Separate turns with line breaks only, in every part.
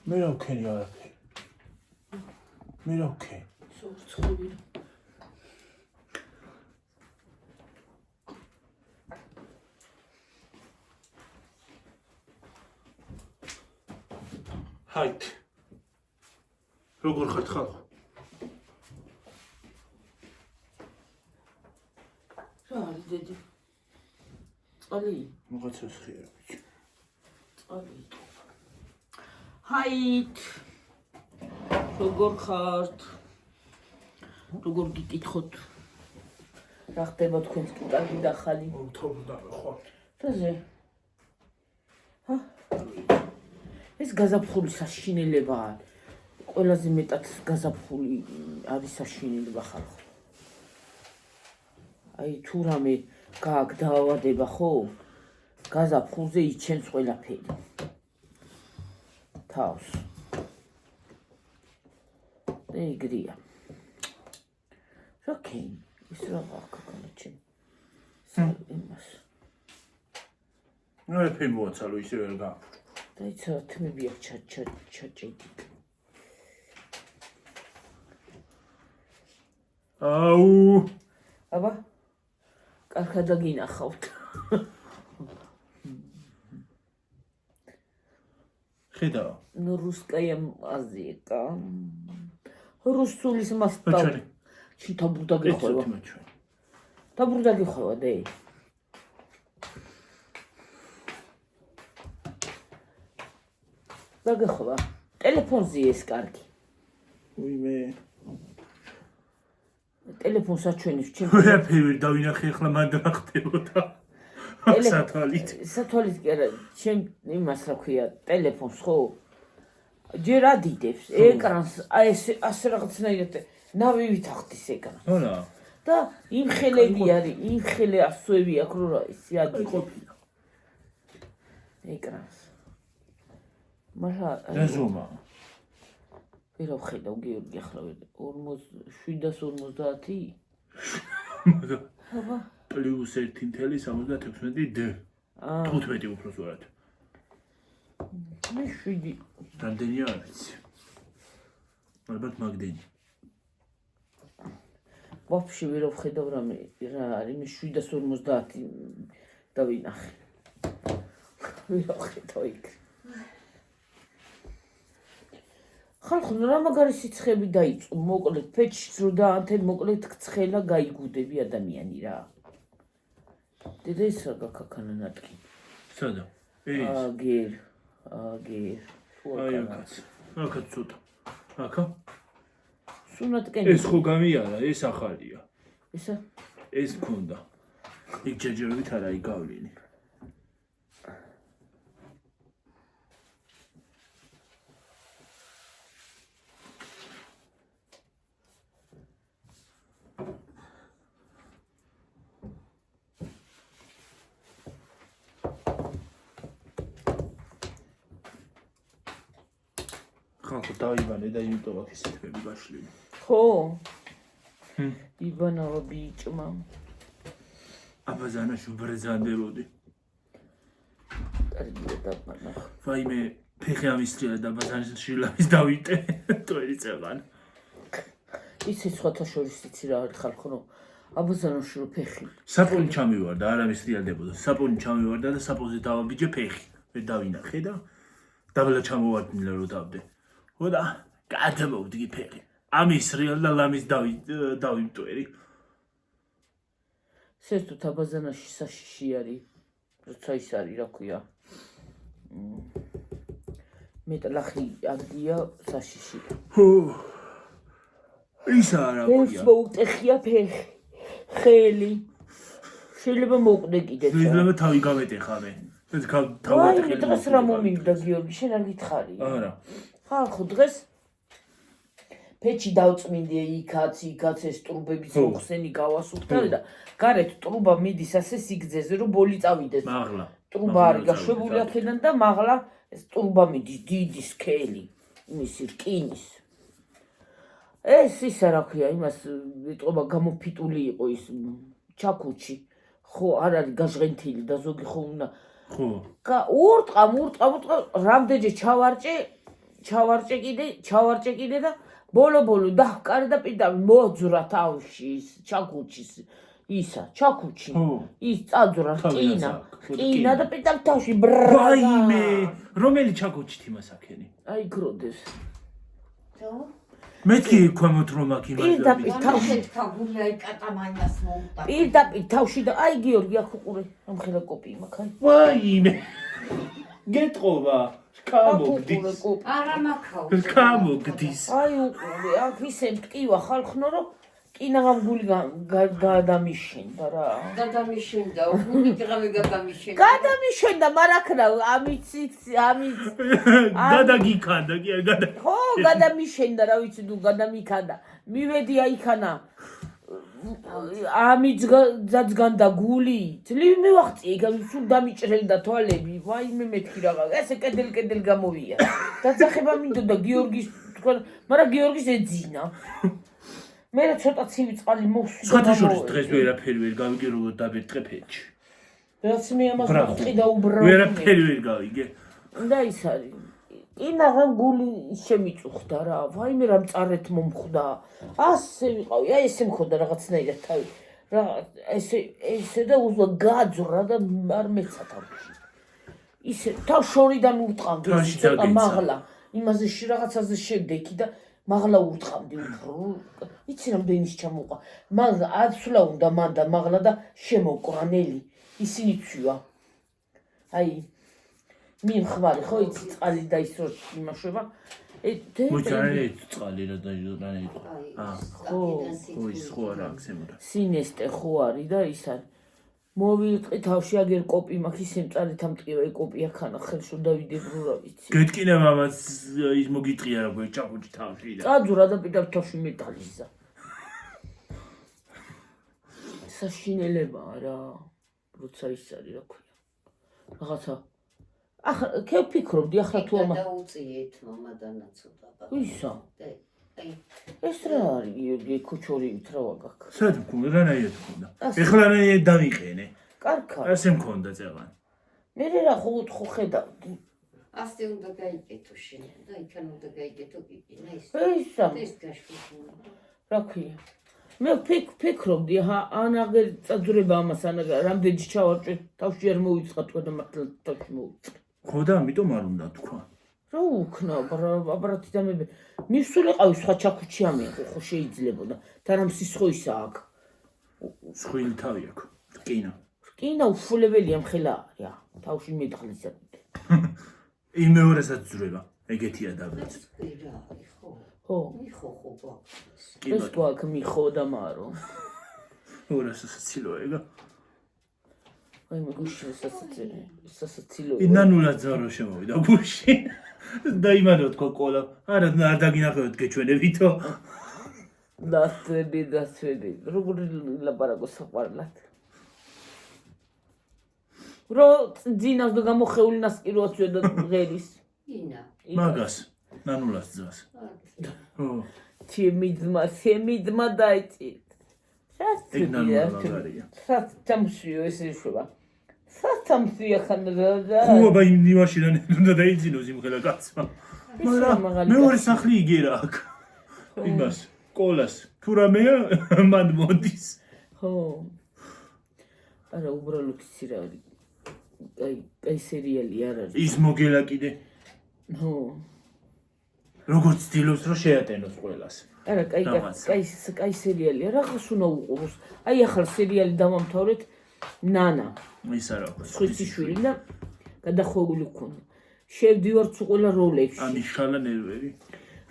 მე რა ვქენი არაფერი. მე რა ვქენი?
სოურცხები.
ჰაით. როგორ ხართ ხალხო?
რა არის დედი? წყალი?
მოღაცას ხია ბიჭო.
წყალი. ჰაით. როგორ ხართ? როგორ გიკითხოთ? რა ხდება თქვენს კიტაკი და ხალი?
მოვთხოვდა ხო?
რაზე? ჰა? ეს გაზაფხული საშინელებაა. ყველაზე მეტად გაზაფხული არის საშინელება ხალხო. აი თუ რამე გააკ დაავადება ხო? გაზაფხულზე იჩენს ყველაფერი. თავს. ეგრეა. რა ქენი? ის რა გაკეთე? იმას.
ნუ ეფი მოაცალო ისე ვერ გა.
დაიცა თმები აქ ჩაჭედი.
აუ.
აბა. კარგად გინახავთ.
ხედავ.
Ну русская азика. რუსულის მასტავ. შენ თაბურდა გიხოვა. თაბურდა გიხოვა დე. და გიხოვა. ტელეფონზე ეს კარგი.
უიმე.
ტელეფონს აჩვენის ჩემ.
ვერაფერი ვერ დავინახე ახლა მანდ რა ხდებოდა. სათვალით.
სათვალით კი არა, ჩემ იმას რა ქვია, ტელეფონს ხო? ჯერ ადიდებს ეკრანს, აი ეს ასე რაღაცნაირად ნავივით ახდის ეკრანს.
ჰოლა.
და იმ ხელები არის, იმ ხელე ასოები აქვს რო რა ისი ადიყოფინა. ეკრანს. მაგრამ
რა ზომა?
ვერავ ხედავ გიორგი ახლა 750. აბა
პლუს 1.76 д. 15 უფრო სწორად.
მე 7.
რამდენი არის? ალბათ მაგდენი.
ვაფშე ვერ ვხედავ რა არის მე 750 დავინახე. ვერ ვხედავ იქ. ხალხო რა მაგარი სიცხები დაიწყო მოკლედ ფეჩს რო დაანთენ მოკლედ ცხელა გაიგუდები ადამიანი რა. დედა ის რა გაქაქანა ნატკი.
სადა? ეს.
აგერ.
აი აქაც ცოტა. აკა?
სუნატკენი.
ეს ხო გამიარა, ეს ახალია.
ესა?
ეს მქონდა. იქ ჯეჯერობით არა იგავლინი. ხალხო დაიბანე და იმიტომ აქ ეს თვები გაშლილი.
ხო? იბანავა ბიჭმა.
აბაზანა შუბრეზანდებოდი.
კარგი დაბანა.
ვაიმე ფეხი ამისწრია და აბაზანის შილავის დავიტე. ტვერი წევან.
ისე სხვათა შორის იცი რა არის ხალხო რომ აბაზანოში რო ფეხი.
საპონი ჩამივარდა, არ ამისწრიალდებოდა. საპონი ჩამივარდა და საპონზე დავაბიჯე ფეხი. მე დავინახე და დაბლა ჩამოვარდნილა რო დავდე. ხოდა გადამოვდგი ფეხი. ამის რეალ და ლამის დავიმტვერი.
სერტუთ აბაზანაში საშიში არის. როცა ის არის რა ქვია. მეტლახი აგდია საშიში.
ჰო. ის არა ქვია.
ეს მოუტეხია ფეხი. ხელი. შეიძლება მოკვდე კიდეც.
შეიძლება თავი გამეტეხა მე. ეს თავი
აი დღეს რა მომინდა გიორგი შენ არ გითხარი?
არა.
ხალხო დღეს ფეჩი დავწმინდე იქაც ეს ტრუბებიც მოხსენი გავასუფთა და გარეთ ტრუბა მიდის ასე სიგძეზე რომ ბოლი წავიდეს.
მაღლა.
ტრუბა არის გაშვებული აქედან და მაღლა ეს ტრუბა მიდის დიდი სკელი მისი რკინის. ეს ისა რა ქვია იმას ეტყობა გამოფიტული იყო ის ჩაქუჩი. ხო არ არის გაჟღენთილი და ზოგი ხო უნდა
ხო.
ურტყა რამდენჯერ ჩავარჭე ჩავარჭე კიდე და ბოლო დაჰკარე და პირდაპირ მოძრა თავში ის ჩაქუჩის ისა ჩაქუჩი ის წაძვრა რკინა და პირდაპირ თავში
ვაიმე რომელი ჩაქუჩით იმას აქენი
აი გროდეს
მეთქი ქვემოთ რომ აქ იმას
პირდაპირ თავში
თქაგული აი კატამანას მოუტა
პირდაპირ თავში და აი გიორგი აქ უყურე ამხელა კოპი მაქვს აი
ვაიმე გეტყობა გამოგდის
არა მაქაო
გამოგდის
აი უყურე აქ ისე მტკივა ხალხნო რომ კინაღამ გული გადამიშენდა რა
გადამიშენდა უგიტყავე
გადამიშენდა მარაქნა ამიც
გადაგიქანდა კი არა
ხო გადამიშენდა რა ვიცი თუ გადამიქანდა მივედი აიქანა ამიც ძაძგანდა გული ძლივ მივახწია სულ დამიჭრელდა თვალები ვაიმე მეთქი რაღა ესე კედელ გამოვია დაძახება მინდოდა გიორგის თქვა მაგრამ გიორგის ეძინა მე ცოტა ცივი წყალი მოვსვი
სხვათაშორის დღეს ვერაფერი ვერ გავიგე როგორ დაბერტყე ფეთში
რაც მე ამას ვიყი და უბრალოდ
ვერაფერი ვერ გავიგე
და ის არის კინაღამ გული შემიწუხდა რა ვაიმე რა მწარეთ მომხვდა ასე ვიყავი აი ესე მქონდა რაღაცნაირად თავი რა ესე და უზვა გაძვრა და არ მეცა თავში ისე თავ შორიდან ურტყამდი ცოტა მაღლა იმაზე რაღაცაზე შევდექი და მაღლა ურტყამდი უფრო იცი რამდენის ჩამოყვა მაღლა აცვლა უნდა მანდა მაღლა და შემოკრანელი ისინი ცვივა აი მიმხმარი ხო იცი წყალი და ის რო იმაშვება
მოჭარი წყალი რა დაიძრანე ხო ის ხო არა აქცემოდა
სინესტე ხო არის და ის არის მოვიწყი თავში აგერ კოპი მაქვს ისე მწარეთ ამტკივა კოპი ახანა ხელს უნდა ვიდებრო რა ვიცი
გეტკინა მამაც ის მოგიტყია როგორ ჩაქუჩი თავში და
წაძვრა და პირდაპირ თავში მეტალიზა საშინელებაა რა როცა ის არის რა ქვია რაღაცა ახლა კე ვფიქრობდი ახლა თუ ამა
დაუწიეთ მამადანაც უტაბა
ისა ეს რა არის გიორგი ქუჩორით რა ვაგაკ
სად მქონდა რანაირად მქონდა ეხლა რანაირად დამიყენე
კარგად
ასე მქონდა წევან
მე რა ხო ხედავდი
ასე უნდა გაიგეთო შენ და იქან უნდა გაიგეთო კიკინა
ისა
ეს გაშფოთულა
რა ქვია მე ფიქრობდი ან აგერ წაძვრება ამას ან რამდენი ჩავარჭე თავში არ მოვიწყა თქვა და მართლა თავში მოვიწყე
ხო და ამიტომ არ უნდა თქვა
რა უქნა აბარათი და მე მისულიყავი სხვა ჩაქუჩი ამიყო ხო შეიძლებოდა და რამ სისხოისა აქ
სხვილი თავი აქვს
რკინა უშულებელია მხელა რა თავში მეტყლისა
იმ მეორესაც ძრება ეგეთია დაბლიც
ხო
ხო
ეს გვაქვს მიხო და მარო
ორასაც ცილოეგა
აი მე გუში სასაცილო
ინანულად ზარო შემოვიდა გუში და იმანო თქო ყოლა არა არ დაგინახავთ გეჩვენებითო
დასვედი როგორ ლაპარაკო საყვარლად რო ძინავს და გამოხეული ნასკიროაცვია და ღერის
ინა
მაგას ნანულას ძას ხო
თემი ძმა დაიწით
ეგ ნანულა
სათამშიო ეს ეშვა სათამშია ხანდა
ხო აბა იმაშიდან უნდა დაიძინოს იმ ხელა კაცმა მეორე სახლი იგერა აქ იმას კოლას თუ რამეა მან მოდის
ხო არა უბრალოდ იცი რა არის აი სერიალი არ არის
ის მოგელა კიდე
ხო
როგორც ცდილობს რომ შეატენოს ყველას
არა კაი სერიალია რაღაც უნდა უყუროს აი ახლა სერიალი დავამთავრეთ ნანა
ის არა
ხვიციშვილი და გადახვეული გქონდა შევდივართ ყველა როლებში
ამიშალა ნერვები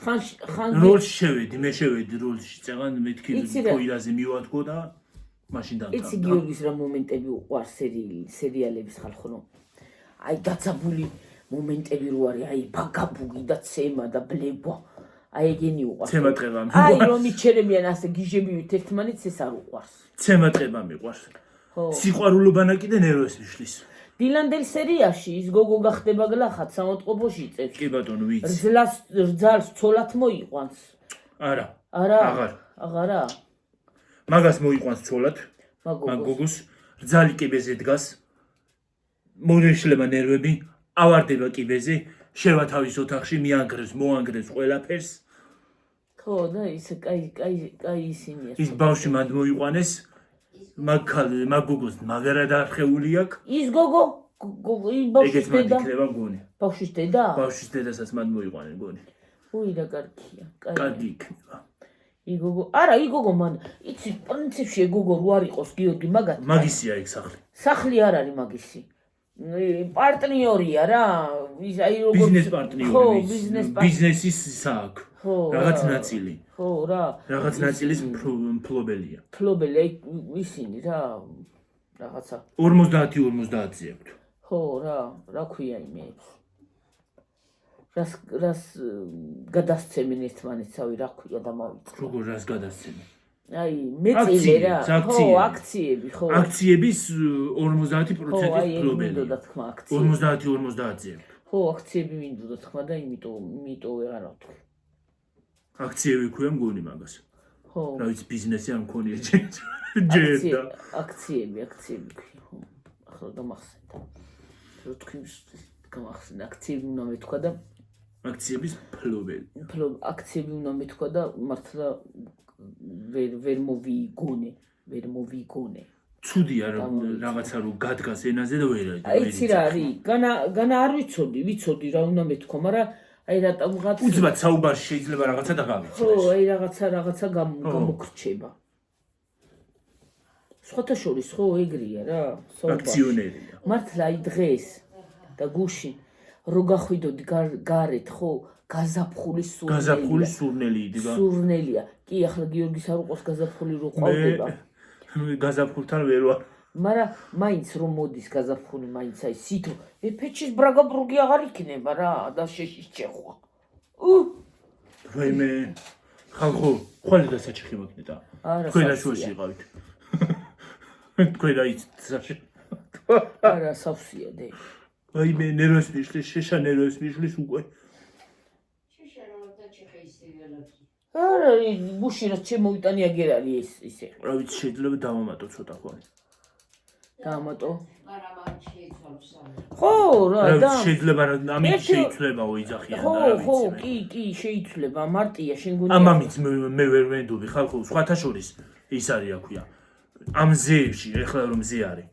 ხან
როლში შევედი მე შევედი როლში წეგან მეთქი ფოილაზე მივადგო და მაშინ დამთავრდა
იცი გიორგის რა მომენტები უყვარს სერიალების ხალხო აი დაცაბული მომენტები რო არის აი ბაგაბუგი და ცემა და ბლებვა აი ეგენი უყვარს
ცემა ტყება
აი რომ იჩერებიან ასე გიჟებივით ერთმანეთს ეს არ უყვარს
ცემა ტყება მიყვარს
ხო
სიყვარულობანა კიდე ნერვებს იშლის
დილანდელ სერიაში ის გოგო გახდება გლახად სამოტყობოში იწევს
კი ბატონო ვიცი
რძალს ცოლად მოიყვანს
არა
აღარა
მაგას მოიყვანს ცოლად მაგოგოს რძალი კიბეზე დგას მორეშლება ნერვები ავარდება კიბეზე შევა თავის ოთახში მიანგრევს მოანგრევს ყველაფერს
ხო და ისე კაი ისინია
ის ბავშვი მანდ მოიყვანეს მაგ გოგოს მაგარა დაარხეული აქვს
ის გოგო ის ბავშვის
ეგეც მანდ
დედა
იქნება მგონი
ბავშვის დედა
ბავშვის დედასაც მანდ მოიყვანენ მგონი
უი რა კარგია
კარგი იქნება
იგოგო არა იგოგო მან იცი პრინციპში ეგოგო რო არ იყოს გიორგი მაგათ
მაგისია ეგ სახლი
სახლი არ არის მაგისი პარტნიორია რა ის აი როგორ
ბიზნეს პარტნიორი
ხო
ის
ბიზნეს
ბიზნესის სააკ
ხო
რაღაც ნაწილი
ხო რა
რაღაც ნაწილის მფლობელია
ფლობელი აი ისინი რა რაღაცა
50-50-ზე აქვთ
ხო რა ქვია იმეებს რას გადასცემენ ერთმანეთსავე რა ქვია და მოვიწე
როგორ რას გადასცემენ
აი მეწილე რა ხო
აქციები
აქციები ხო
აქციების 50%
ხო აი ეგ
ფლობელი
მინდოდა თქმა აქციები
50-50-ზე
ხო აქციები მინდოდა თქმა და იმიტომ ვეღარ ვთქვი
აქციები ქვია მგონი მაგას
ხო
რა ვიცი ბიზნესი არ მქონია ჯერ და
აქციები ქვია ხო ახლა გამახსენდა რო თქვი გამახსენდა აქციები უნდა მეთქვა და
აქციების ფლობელი
აქციები უნდა მეთქვა და მართლა ვერ მოვიგონე
ცუდია რაღაცა რო გადგას ენაზე და ვერ
იცი რა არის განა არ ვიცოდი რა უნდა მეთქვა მაგრამ აი რატომღაც
უცბად საუბარში შეიძლება რაღაცა და გავიცნო
ხო აი რაღაცა გამოგრჩება სხვათა შორის ხო ეგრეა რა
აქციონერია
მართლა აი დღეს და გუში რო გახვიდოდი გარეთ ხო გაზაფხული
სურნელი იდება
სურნელია კი ახლა გიორგის არ უყოს გაზაფხული რო ყავდება
გაზაფხულთან ვერ ვარ
მაგრამ მაინც რომ მოდის გაზაფხული მაინც აი სითო ეფეჩის ბრაგაბრუგი აღარ იქნება რა და შეშიჩეხვა
ვაიმე ხალხო ხვალ დასაჭიხი მოგნიდა თქვენ შუაში იყავით თქვენ აიცით
არა სავსია დე
ვაიმე ნერვებს მიშლის შეშა ნერვებს მიშლის უკვე
არა გუში რა შემოვიტანია გერ არის ისე
რა ვიცი შეიძლება დავამატო ცოტა ხოლმე
დავამატო
მაგრამ არ შეიცვალოს
ხო რა და
შეიძლება ამით შეიცვლება ოიძახიან და რა ვიცი
ხო კი შეიცვლება მარტია შენ გონია
ამამით მე ვერ ვენდობი ხალხო სხვათა შორის ის არის აქვია ამ ზეებში ეხლა რომ ზე არის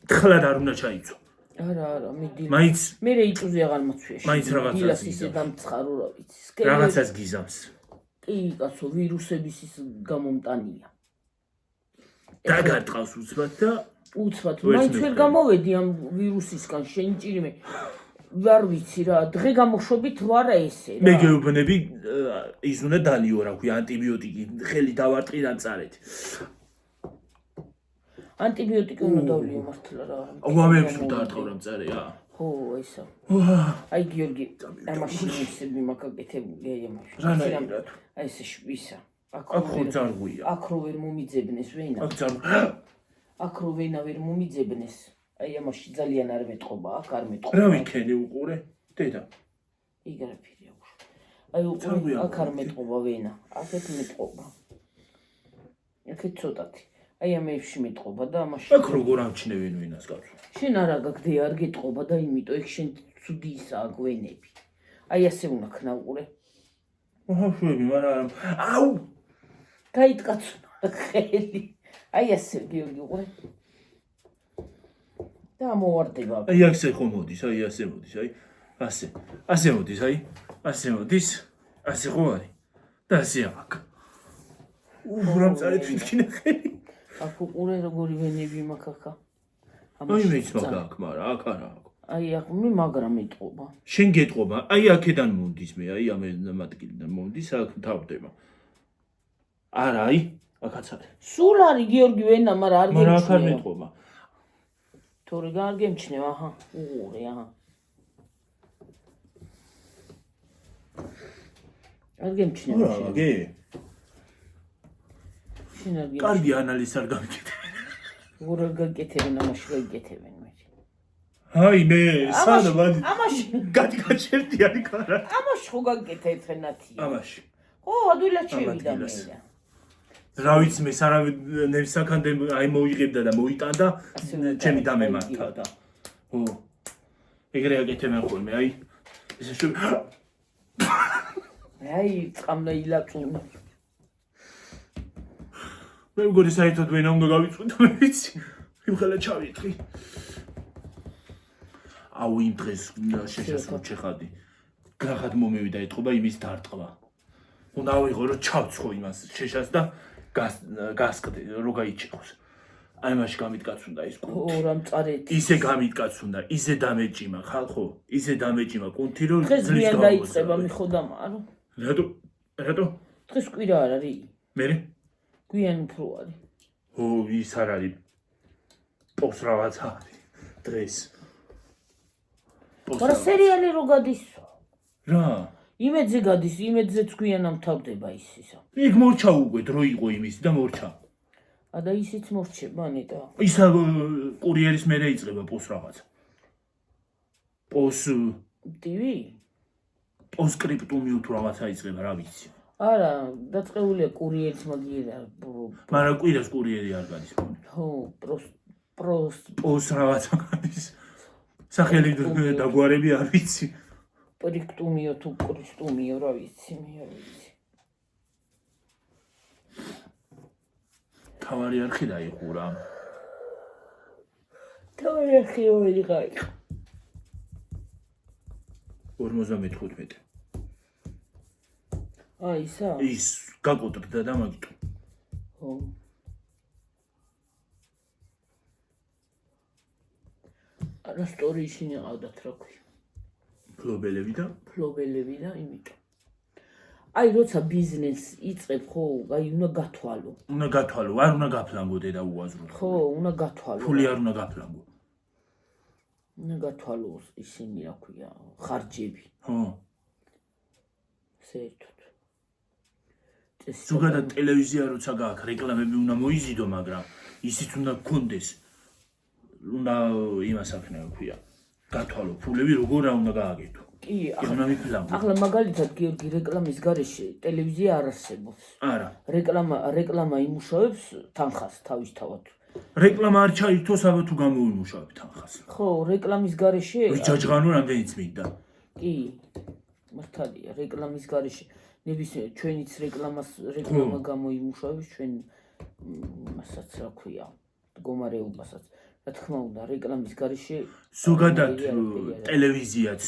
თხლად არ უნდა ჩაიცო
არა მიდი
მაინც
მე რეიტუზე აღარ მოცვია
მაინც რაღაცას
დილას ისე დამცხარო რა ვიცი
რაღაცას გიზამს
კი კაცო ვირუსების ის გამომტანია
დაგარტყავს უცბად და
უცბად მაინც ვერ გამოვედი ამ ვირუსისგან შენ ჭირიმე ვარ ვიცი რა დღე გამოშვებით ვარა ესე რა
მე გეუბნები ის უნდა დალიო რა ქვია ანტიბიოტიკი ხელი დავარტყი და წარეთ
ანტიბიოტიკი უნდა დავლიო მართლა რა
ვამებს უნდა არტყავ რა წარე
ხო ესა აი გიორგი ამაში ისები მაგაკეთებული აი ამაში
რანაირად
აი ესე ისა
აქ ხო ძარღვია
აქ რო ვერ მომიძებნეს ვენა
აქ ძარღვ
აქ რო ვენა ვერ მომიძებნეს აი ამაში ძალიან არ მეტყობა აქ არ მეტყობა
რა ვიქენი უყურე დედა
იგრაფირია აი უყურე აქ არ მეტყობა ვენა აქეთ მეტყობა აქეთ ცოტათი აი ამებში მეტყობა და ამაში
აქ როგორ ამჩნევენ ვინას კაცო
შენ არა გაგდე არ გეტყობა და იმიტომ ეგ შენ ცუდი ისაა გვენები აი ასე უნდა ქნა უყურე
აშვები მაგრამ აუ
გაიტკაცუნა ხელი აი ასე გიორგი უყურე და მოვარდება
აი ასე ხო მოდის აი ასე მოდის აი ასე მოდის აი ასე მოდის ასე ხო არის და ასე აქ რა წარეთ ვიქნა ხელი
აქ უყურე როგორი ვენები მაქვს აქა
აი მეც მაგა აქ მაგრამ აქ არა
აი აქ მე მაგრამ მეტყობა
შენ გეტყობა აი აქედან მომდის მე აი ამ ადგილიდან მომდის აქ თავდება არა აი აქაც არის
სულ არის გიორგი ვენა მაგრამ არ
მაგრამ აქ არ მეტყობა
თორე არ გემჩნევა აჰა უყურე აჰა არ გემჩნევა
რა გე
შენ არ
კარგი ანალიზი არ გამიკეთე
როგორ გაკეთებენ ამაში გაკეთებენ მე
აი მე სადა
ამაში
გაჩერდი არის კარა
ამაში ხო გაკეთე ხენათი
ამაში
ხო ადვილად შევიდა მე
რა ვიცი მე სარავინ საკანდე აი მოიღებდა და მოიტანდა ჩემი დამემართა და ხო ეგრე აკეთებენ ხოლმე, აი. ესე შე
აი, წამნა ილაწუნა.
მე მგონი საერთოდ ვენა უნდა გავიწვიდო, მე ვიცი. იმხელა ჩავიტყი. აუ იმ დღეს შეშას რო ჩეხადი. გახად მომევიდა ეთყობა იმის დარტყვა. უნდა ავიღო რომ ჩავცხო იმას შეშას და გასკდე რო გაიჩეხოს. აი მაშინ გამიტკაცუნდა ის კუნთი.
ხო, რა მწარეთი.
ისე გამიტკაცუნდა, ისე დამეჭიმა, ხალხო, ისე დამეჭიმა კუნთი რომ
დღეს გვიან დაიწყება მიხოდამა, რა.
რატო?
დღეს კვირა არ არის.
მე?
გვიან უფრო არის.
ო, ის არ არის. პოს რაღაც არის დღეს.
მაგრამ სერიალი რო გადის?
რა?
იმედზე გადის, იმედზეც გვიან ამთავრდება ის ისა.
იქ მორჩა უკვე დრო იყო იმის და მორჩა.
და ისიც მორჩება ნეტა.
ისა კურიერის მერე იწყება პოს რაღაც. პოს სკრიპტუმი თუ რაღაცა იწყება, რა ვიცი.
არა, დაწყებულია კურიერის მაგიერა.
მაგრამ კვირას კურიერი არ გადის მგონი.
ხო,
პოს რაღაცა გადის. სახელი დაგვარები არ ვიცი.
პრიქტუმიო თუ კრისტუმიო, რა ვიცი, მე არ ვიცი.
თავარი არხი დაიხურა.
თავარი არხი ორი გაიყო.
55.
აი, ისა?
ის გაკოტრდა და მაგიტო.
ხო. არა სტორი ისინი ყავდათ რა ქვია.
ფლობელები და
იმიტომ. აი, როცა ბიზნეს იწყებ, ხო, აი უნდა გათვალო.
უნდა გათვალო, არ უნდა გაფლანგო დედა უაზროდ.
ხო, უნდა გათვალო.
ფული არ უნდა გაფლანგო.
უნდა გათვალო ისინი რა ქვია, ხარჯები.
ხო.
საერთოდ.
ზოგადად ტელევიზია როცა გააქვს, რეკლამები უნდა მოიზიდო, მაგრამ ისიც უნდა გქონდეს. უნდა იმას აქნა რა ქვია. გათვალო, ფულები როგორ რა უნდა გააკეთო.
კი,
უნდა მიფლანგო.
ახლა მაგალითად გიორგი რეკლამის გარეშე ტელევიზია არ არსებობს.
არა.
რეკლამა იმუშავებს თანხას თავისთავად.
რეკლამა არ ჩაითო, საბა თუ გამოიმუშავებ თანხას.
ხო, რეკლამის გარეშე
ვიჯაჯღანო რამდენიც მინდა.
კი, მართალია, რეკლამის გარეშე ნებისმიერ ჩვენიც რეკლამა გამოიმუშავებს ჩვენ მასაც რა ქვია, მდგომარეობასაც. რა თქმა უნდა, რეკლამის გარეშე
ზოგადად ტელევიზიაც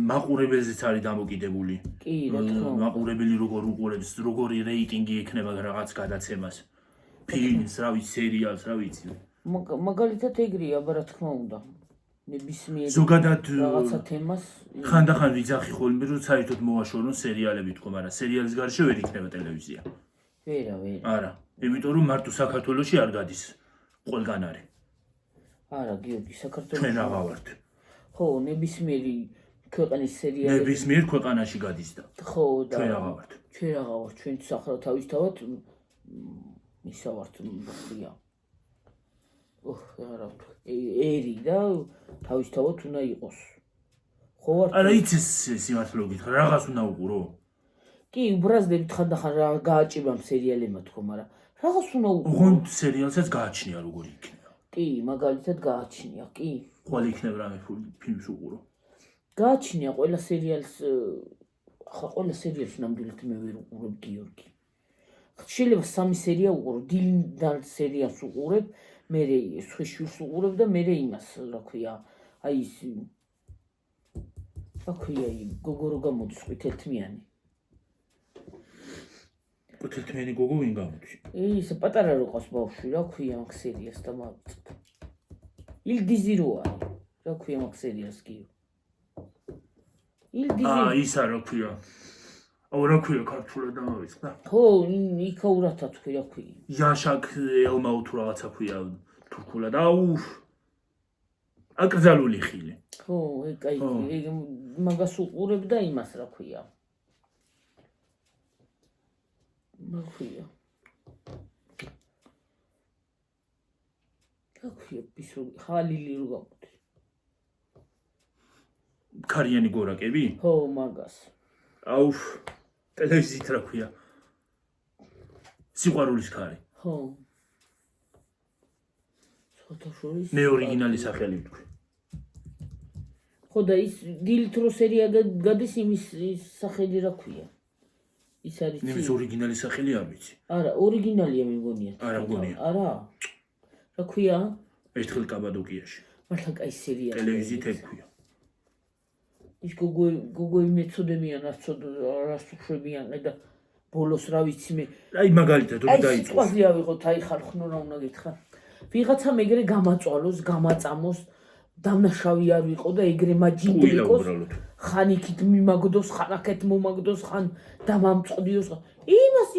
მაყურებელზეც არის დამოკიდებული.
კი, რა თქმა უნდა.
მაყურებელი როგორ უყურებს, როგორი რეიტინგი ექნება რაღაც გადაცემას. ფილმს, რა ვიცი, სერიალს, რა ვიცი.
მაგალითად ეგრეა, რა თქმა უნდა. ნებისმიერ
ზოგადად
რაღაცა თემას
ხანდახან ვიძახი ხოლმე, რომ საერთოდ მოაშორონ სერიალები თქო, მაგრამ სერიალის გარშე ვერ იქნება ტელევიზია.
ვერა.
არა, იმიტომ რომ მარტო საქართველოში არ გადის ყველგან არის.
არა, გიორგი, საქართველოს
ჩვენ აღა ვართ.
ხო, ნებისმიერი ქვეყნის სერიალი
ნებისმიერ ქვეყანაში გადის და
ხო და
ჩვენ აღა ვართ.
ჩვენ აღა ვართ, ჩვენ სახლა თავისთავად ისა ვართ, ხია. არა, ერი და თავისთავად უნდა იყოს. ხო ვართ?
არა, იცი სიმართლე გითხრა, რაღაც უნდა უყურო.
კი, უბრაზდებით ხანდახან რა გააჭირვამ სერიალებმა თქო, მაგრამ რაღაც უნდა უყურო.
ოღონდ სერიალსაც გააჩნია როგორი იქნება.
კი, მაგალითად გააჩნია, კი.
ყველი იქნება რამე ფილმს უყურო.
გააჩნია ყველა სერიალს, ახლა ყველა სერიალს ნამდვილად მე ვერ უყურებ გიორგი. შეიძლება 3 სერია უყურო, დილიდან სერიალს უყურებ, მე სხვიშვილს უყურებ და მე იმას, რა ქვია, აი ის რა ქვია, გოგო რო გამოდის ყვითელთმიანი.
ყვითელთმიანი გოგო ვინ გამოდის?
ის პატარა რო ყავს ბავშვი, რა ქვია მაგ სერიალს და მოვიწყდა. ილდიზი რო არის, რა ქვია მაგ სერიალს კი. ილდიზი.
ისა რა ქვია. რა ქვია ქართულად დამოვიწყდა?
ხო, იქაურათა თქვი რა ქვია.
იაშაკ ელმაუ თუ რაღაცა ქვია თურქულად. აუ. აკრძალული ხილი.
ხო, ეგ მაგას უყურებ და იმას რა ქვია. რა ქვია. რა ქვია, ბისური, ხალილი რო გამოდის.
ქარიანი გორაკები?
ხო, მაგას.
აუ, ტელევიზიით რა ქვია. სიყვარულის ქარი.
ხო. სხვათა შორის
მე ორიგინალი სახელი ვთქვი.
ხო და ის დილით რო სერია გადის იმის სახელი რა ქვია? ის არის
ნემის ორიგინალი სახელი არ ვიცი.
არა, ორიგინალია მეგონია.
არა მგონია.
არა. რა ქვია?
ერთხელ კაბადოკიაში.
მართლა კაი სერია.
ტელევიზიით ექვია.
ის გოგო იმეცოდებიან, რას უშვებიან და ბოლოს რა ვიცი მე.
აი მაგალითად რომ დაიწყოს.
აი სიტყვაზე ავიღოთ, აი ხალხნო რა უნდა გითხრა. ვიღაცა მეგრე გამაწვალოს, გამაწამოს, დამნაშავი არ ვიყო და ეგრე მაჯინდრიკოს. ხან იქით მიმაგდოს, ხან აქეთ მომაგდოს, ხან დამამწყდიოს.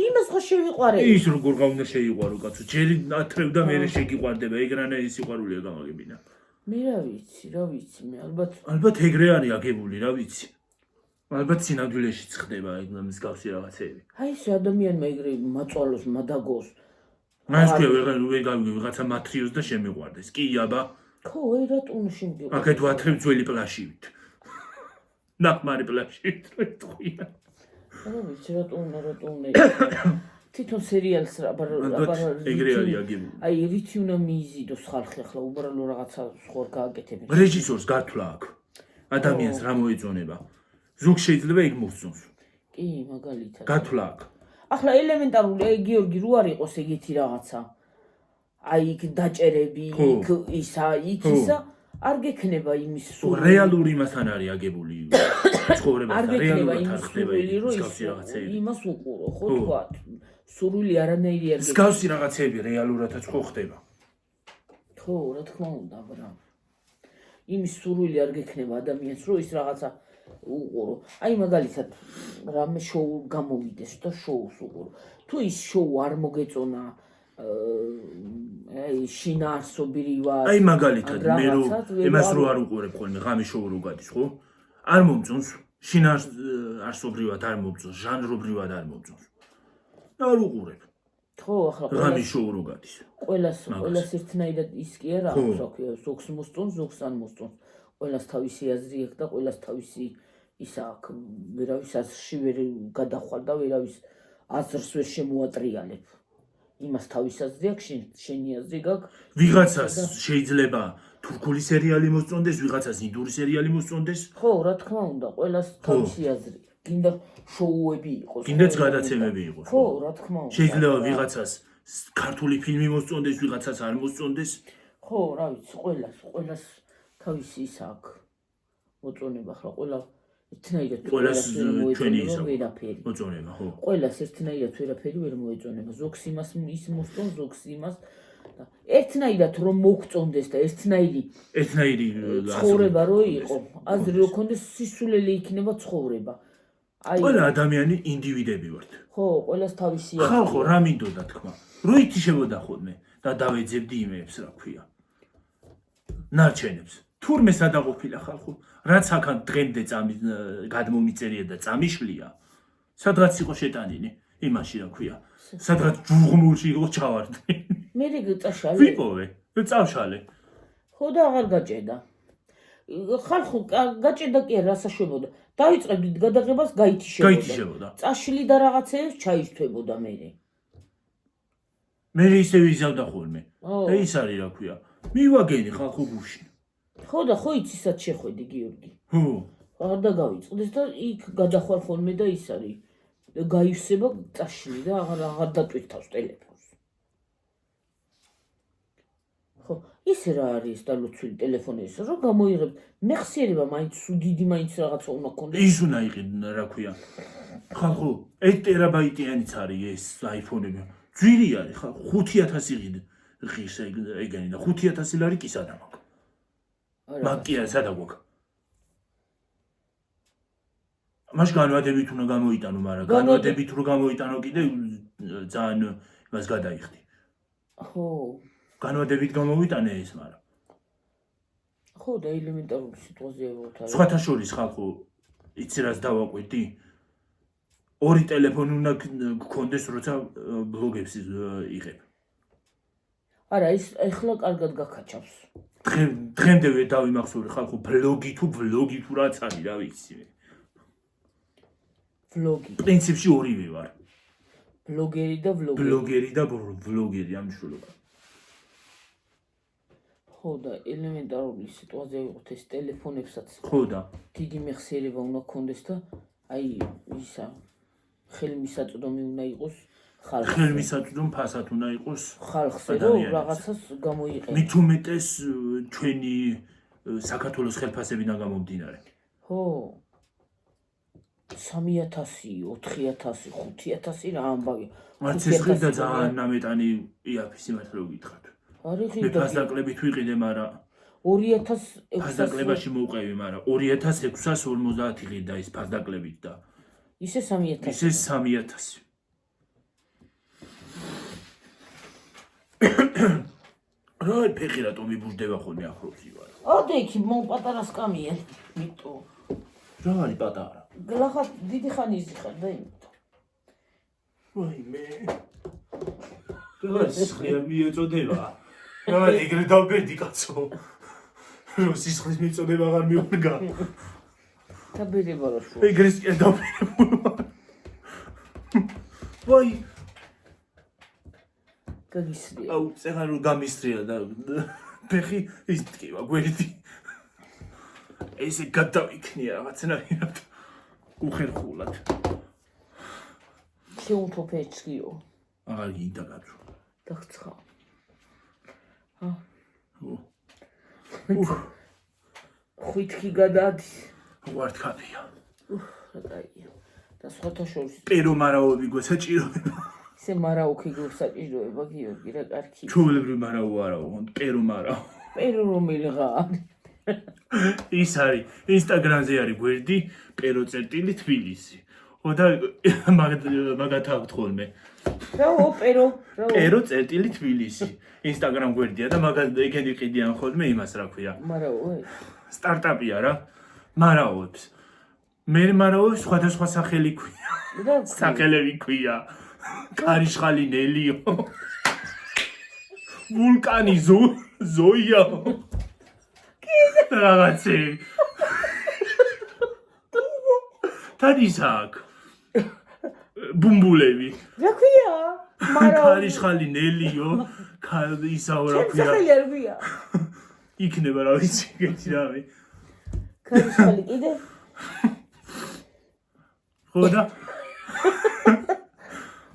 იმას ხო შევიყვარე.
ის როგორ გაუნდა შეიყვარო კაცო. ჯერ ათრევ და მერე შეგიყვარდება. ეგრანაირი სიყვარულია გამაგებინა.
მე რა ვიცი, მე
ალბათ ეგრე არის აგებული, რა ვიცი. ალბათ სინამდვილეშიც ხდება ეგ მსგავსი რაღაცები.
აი ეს ადამიანმა ეგრე მაწვალოს, მადაგოს.
მას ქვია ვიღაცა მათრიოს და შემიყვარდეს. კი აბა.
ხო, აი რატომ შემდგე.
აქეთ ვათრევ ძველი პლაშივით. ნახმარი პლაშივით რო ეთქვია.
რა ვიცი, რატომ თვითონ სერიალს
ეგრე არის აგებული.
აი რითი უნდა მიიზიდოს ხალხი ახლა უბრალო რაღაცა სხვა გააკეთებენ.
რეჟისორს გართვლა აქვს. ადამიანს რა მოეწონება. ზოგ შეიძლება ეგ მოსწონს.
კი, მაგალითად.
გართვლა აქვს.
ახლა ელემენტარული, აი გიორგი რო არ იყოს ეგეთი რაღაცა. აი იქ დაჭერები, იქ ისა, არ გექნება იმის სულ.
რეალური იმასთან არის აგებული ცხოვრებასთან, რეალურად არ ხდება მსგავსი რაღაცები.
იმას უყურო, ხო თქვათ. სურვილი არანაირი არ გექნება.
მსგავსი რაღაცები რეალურადაც ხო ხდება.
ხო, რა თქმა უნდა, ბრა. იმის სურვილი არ გექნება ადამიანს, რომ ის რაღაცა უყურო. აი მაგალითად, რამე შოუ გამოვიდეს და შოუს უყურო. თუ ის შოუ არ მოგეწონა აი შინაარსობრივი ვარ.
აი მაგალითად, მე რო იმას რო არ უყურებ ხოლმე, ღამე შოუ რო გადის, ხო? არ მომწონს, შინაარსობრივად არ მომწონს, ჟანრობრივად არ მომწონს. არ უყურებ.
ხო, ახლა
ღამე შოუ რო გადის.
ყველას ერთნაირად ის კი არა აქვს, რა ქვია, ზოგს მოსწონს, ზოგს არ მოსწონს. ყველას თავისი აზრი აქვს და ყველას თავისი ისა აქვს. ვერავის აზრში ვერ გადახვალ და ვერავის აზრს ვერ შემოატრიალებ. იმას თავის აზრი აქვს, შენი აზრი გაქვს.
ვიღაცას შეიძლება თურქული სერიალი მოსწონდეს, ვიღაცას ინდური სერიალი მოსწონდეს.
ხო, რა თქმა უნდა, ყველას თავისი აზრი. გინდა შოუები იყოს.
გინდაც გადაცემები იყოს.
ხო, რა თქმა უნდა.
შეიძლება ვიღაცას ქართული ფილმი მოსწონდეს, ვიღაცას არ მოსწონდეს.
ხო, რა ვიცი, ყველას თავისი ის აქვს. მოწონება ახლა ყველა ერთნაირად
ყველას ჩვენი ისა
ვერაფერი.
მოწონება, ხო.
ყველას ერთნაირად ვერაფერი ვერ მოეწონება. ზოგს იმას ის მოსწონს, ზოგს იმას. ერთნაირად რომ მოგწონდეს და ერთნაირი ცხოვრება რო იყო, აზრი რო ქონდეს, სისულელი იქნება ცხოვრება. აი
ყველა ადამიანი ინდივიდები ვართ.
ხო, ყველას თავისი აზრი.
ხალხო რა მინდოდა თქმა? რო ითიშებოდა ხოლმე და დავეძებდი იმეებს, რა ქვია. ნარჩენებს. თურმე სადაყოფილა ხალხო, რაც აქან დღემდე გადმომიწერია და წამიშლია, სადღაც იყო შეტანილი, იმაში რა ქვია. სადღაც ჯუღმულში იყო ჩავარდი.
მე წაშალე.
ვიპოვე, წავშალე.
ხო და აღარ გაჭედა. ხალხო გაჭედა კი არა სასაშვებოდა. დაიწყებდით გადაღებას,
გაითიშებოდა.
წაშლი და რაღაცეებს ჩაირთვებოდა მე.
მე ისე ვიზავდა ხოლმე. და ის არის რა ქვია. მივაგენი ხალხო გუში.
ხო და ხო იცისად შეხვედი გიორგი.
ხო.
არ დაგავიწყდეს და იქ გადახვალ ხოლმე და ის არის. გაივსება წაშლი და აღარ დატვირთავს ტელეფონს. ხო, ისე რა არის და ლოცვილი ტელეფონი ის რომ გამოიღებ მეხსიერება მაინც დიდი მაინც რაღაცა უნდა ქონდეს.
ის უნდა იყიდნა რა ქვია. ხალხო 1 ტერაბაიტიანიც არის ეს აიფონები. ძვირი არის ხალხო 5000 ღირს ეგენი და 5000 ლარი კი სადა მაქვს. მაგია სადა გვაქვს. მას განვადებით უნდა გამოიტანო, მაგრამ განვადებით რო გამოიტანო კიდე ძალიან მას გადაიხდი.
ხო.
განვადებით გამოვიტანე ეს, მაგრამ
ხო და ელემენტარული სიტუაცია ვიყავ.
სხვათა შორის ხალხო იცი რას დავაკვირდი? 2 ტელეფონი უნდა გქონდეს, როცა ბლოგებს იღებ.
არა, ის ეხლა კარგად გაქაჩავს.
დღემდე ვერ დავიმახსოვრე ხალხო ბლოგი თუ რაც არის, რა ვიცი მე.
ბლოგი.
პრინციპში ორივე ვარ.
ბლოგერი და ვლოგერი.
ბლოგერი და ვლოგერი ამ შულობა.
ხო, ხო და ელემენტარული სიტუაცია იყო ეს ტელეფონებსაც
ხო და
დიდი მეხსიერება უნდა გქონდეს და აი ისა ხელმისაწვდომი უნდა იყოს ხალხს
ხელმისაწვდომ ფასად უნდა იყოს
ხალხზე რომ რაღაცას გამოიყენოს
მით უმეტეს ჩვენი საქართველოს ხელფასებიდან გამომდინარე
ხო 3000 4000 5000 რა ამბავი
მარც ეს ხილდა ძალიან ნამეტანი იაფი სიმართლე რომ გითხრათ
არის
მე ფასდაკლებით ვიყიდე მაგრამ
2600
ფასდაკლებაში მოვყევი მაგრამ 2650 ღირდა ის ფასდაკლებით და
ისე 3000
ისე 3000 რა ფეხი რატომ მიბურდება ხოლმე ახლოსი ვარ
ადა იქ მომ პატარა სკამიან მიტო
რა არის პატარა
გლახა დიდი ხანი იზიხარ და იმიტომ
ვაიმე რა სიხლია მიეწოდება რა ეგრე დავბერდი კაცო რო სიხლის მიწოდება აღარ მიუდგა
და ბერება რა შუა
ეგრეს კი დავბერებული ვაი
გაგისრია
აუ წეღარ რომ გამისტრია და ფეხი ის ტკივა გვერდი ესე გადავიქნია რაღაცნაირად უხერხულად
შეუნთო ფეჭკიო
აღარ გინდა გაჩვო
დაგცხა ხვითი გადადის
ვართ კაფია
რაია და სხვათა შორის
პერო მარაოები გვესაჭიროება
ისე მარაუქი გვსაჭიროება გიორგი რა კარგი
ჩულებრივ მარაო არაო პერო მარაო
პერო რომელიღა
ის არის ინსტაგრამზე არის გვერდი პერო წერტილი თბილისი და მაგათ აქვთ ხოლმე
რაო პერო
პერო წერტილი თბილისი ინსტაგრამ გვერდია და მაგათ ეგენი ყიდიან ხოლმე იმას რა ქვია
მარაო
სტარტაპია რა მარაოებს მე მარაოებს სხვადასხვა სახელი ქვია
რა
სახელები ქვია კარიშხალი ნელიო ვულკანი ზოია რაღაცები თან ისაკ ბუმბულები
რა ქვია მარაო
კარიშხალი ნელიო ისაო რა ქვია
სახელი არ ქვია
იქნება რა ვიცი ეგეთი რამე
კარიშხალი კიდე
ხო და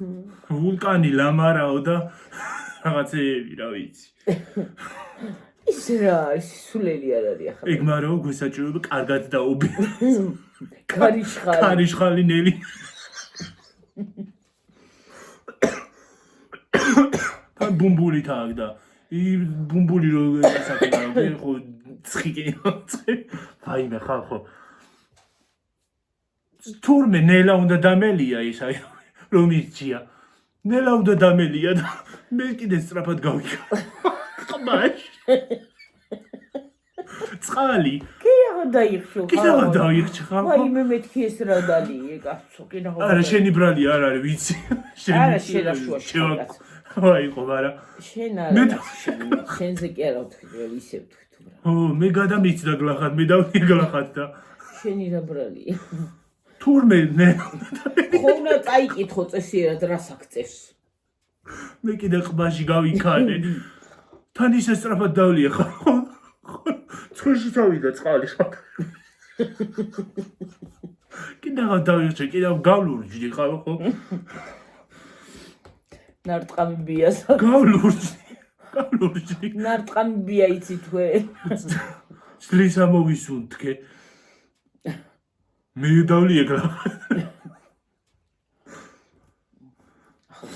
ვულკანი ლამარაო და რაღაცეები რა ვიცი
ის რა არის სულელი არ არის ახლა
ეგ მარაო გვესაჭიროება კარგად დაობი
კარიშხალი
ნელი თან ბუმბული თაგ და ბუმბული რო საკითხავდი ხო ცხიკი ვაიმე ხალხო თურმე ნელა უნდა დამელია ის აი რომ იცია ნელა უნდა დამელია და მე კიდე სწრაფად გავიქა ყბაში წყალი
კი აღარ დაიხშო
კი აღარ დაიხშო ხალხო
ვაიმე მეთქი ეს რა დალიე კაცო კი რა
არა შენი ბრალი არ არის ვიცი
არა შელა შუა
ვაი ყო არა
შენ არა შენზე კი არა ვთქვი ისე ვთქვი თუ რა
ო მე გადამიცდა გლახად მე დავიგლახად და
შენი რა ბრალია
თურმე მე
ხო უნდა წაიკითხო წესიერად რას აქცევს
მე კიდე ყბაში გავიქანე თან ისე სწრაფად დავლია ხო ცუში თავიდა წყალი კიდე რა დავიჭე კიდე გავლურჯი ხო
ნარტყამიბიას
გავლურჯი
ნარტყამიბია იცი თვე
სლის ამოვისუნთქე მე დავლიეკა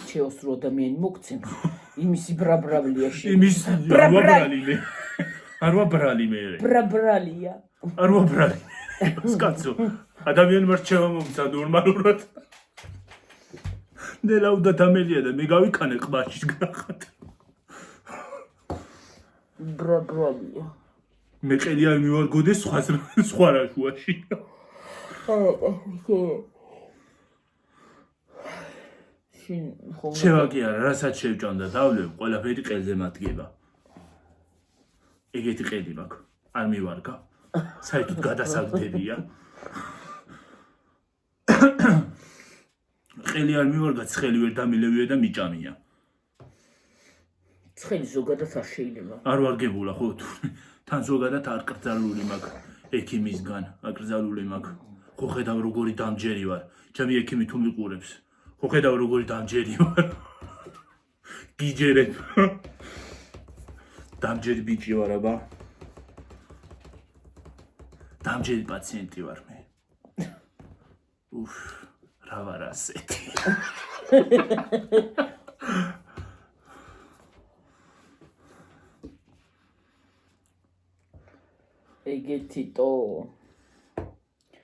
ჩეოს რო ადამიანი მოგცემს იმისი ბრაბრალია
იმის ბრაბრალი მე არ ვაბრალი მე
ბრაბრალია
არ ვაბრალი სკაცო ადამიანმა რჩევა მომცა ნორმალურად ნელა უნდა დამელია და მე გავიქანე ყბაში გახად
ბრაბრალია
მე ყელი არ მივარგოდეს სხვა რა შუაში შევა კი არა რასაც შევჭამდა დავლებ ყველაფერი ყელზე მადგება ეგეთი ყელი მაქვს არ მივარგა საერთოდ გადასაგდებია ყელი არ მივარგა ცხელი ვერ დამილევია და მიჭამია
ცხელი ზოგადად არ შეიძლება.
არ ვარგებულა ხო თუ თან ზოგადად არ კრძალული მაქვს ექიმისგან აკრძალული მაქვს ხო ხედავ როგორი დამჯერი ვარ ჩემი ექიმი თუ მიყურებს ხო ხედავ როგორი დამჯერი ვარ გიჯერებ დამჯერი ბიჭი ვარ აბა დამჯერი პაციენტი ვარ მე უფ რა ვარ ასეთი
ეგეთიტო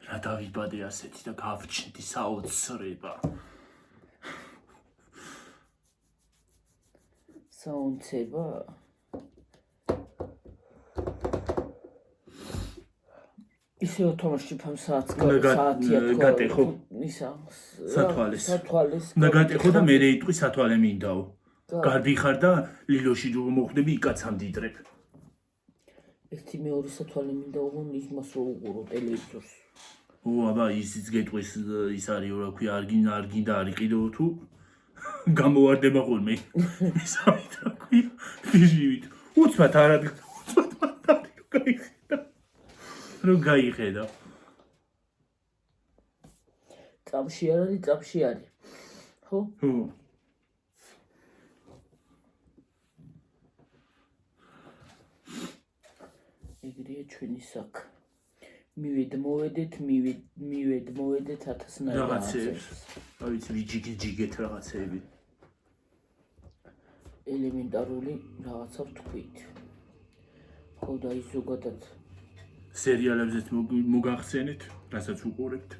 რა დავიბადე ასეთი და გავჩნდი საოცრება
საუნცება ისე თამაშიფამ საათია
გატეხო
ისა
სათვალეს და გატეხო და მე რეიტყვი სათვალე მინდაო გარბი ხარ და ლილოში მოხდები იკაცამ დიდრებ
ერთი მეორე სათვალე მინდა უღონ იმას რო უყურო ტელევიზორს
ო აბა ისიც გეტყვის ის არის რა ქვია არ გინდა არ იყიდო თუ გამოვარდება ხოლმე ისავით რა ქვია ფიჟივით უცბად არ არის უცბად რო გაიხედა
წამში არ არის წამში არის ხო
ხო
ეგრეა ჩვენი საქ მივედ მოვედეთ 1000
რაღაცებს რა ვიცი ვიჯიგეთ რაღაცები
ელემენტარული რაღაცა ვთქვით ხო და ის ზოგადად
სერიალებზეც მოგახსენეთ რასაც უყურებთ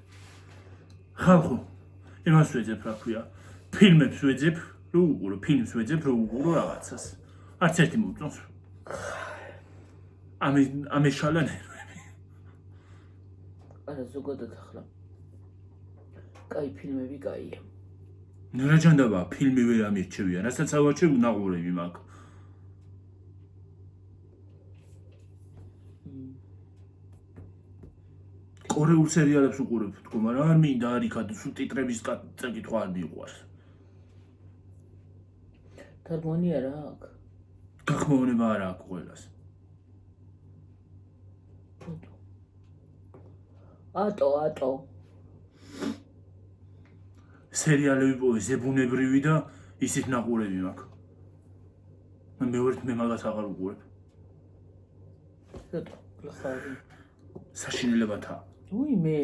ხალხო იმას ვეძებ რა ქვია ფილმებს ვეძებ რო უყურო ფილმს ვეძებ რო უყურო რაღაცას არც ერთი მომწონს ამის შალანერები
არა ზოგადად ახლა კაი ფილმები კაია
რა ჯანდაბა ფილმი ვერ ამირჩევია რასაც ავაჩევ ნაღურები მაქვს კორეულ სერიალებს უყურებ თქო მაგრამ არ მინდა არ იქა სუბტიტრების წაკითხვა არ მიყვარს
თარგმანი არა აქვს
გახმოვნება არ აქვს ყველას
ატო
სერიალები პოვე ზებუნებრივი და ისეთ ნაყურები მაქვს მე მაგას აღარ უყურებ
რატო გლახავი
საშინელებათა
უი მე